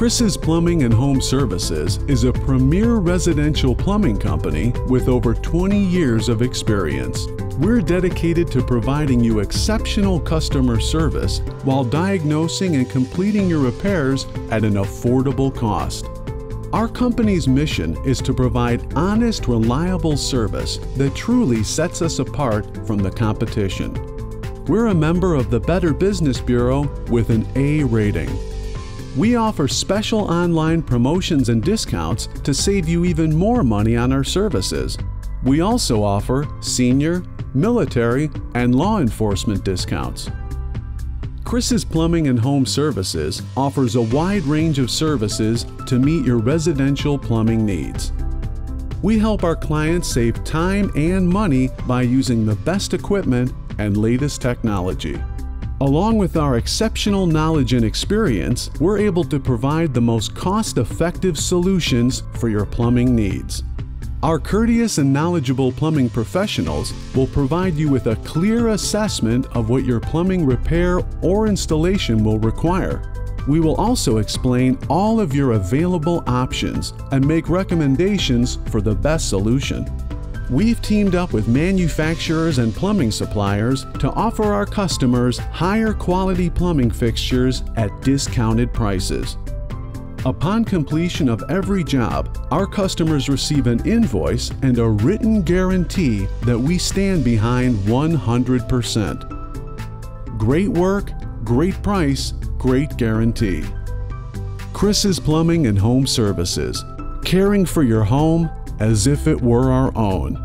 Chris's Plumbing and Home Services is a premier residential plumbing company with over 20 years of experience. We're dedicated to providing you exceptional customer service while diagnosing and completing your repairs at an affordable cost. Our company's mission is to provide honest, reliable service that truly sets us apart from the competition. We're a member of the Better Business Bureau with an A rating. We offer special online promotions and discounts to save you even more money on our services. We also offer senior, military, and law enforcement discounts. Chris's Plumbing and Home Services offers a wide range of services to meet your residential plumbing needs. We help our clients save time and money by using the best equipment and latest technology. Along with our exceptional knowledge and experience, we're able to provide the most cost-effective solutions for your plumbing needs. Our courteous and knowledgeable plumbing professionals will provide you with a clear assessment of what your plumbing repair or installation will require. We will also explain all of your available options and make recommendations for the best solution. We've teamed up with manufacturers and plumbing suppliers to offer our customers higher quality plumbing fixtures at discounted prices. Upon completion of every job, our customers receive an invoice and a written guarantee that we stand behind 100%. Great work, great price, great guarantee. Chris's Plumbing and Home Services, caring for your home as if it were our own.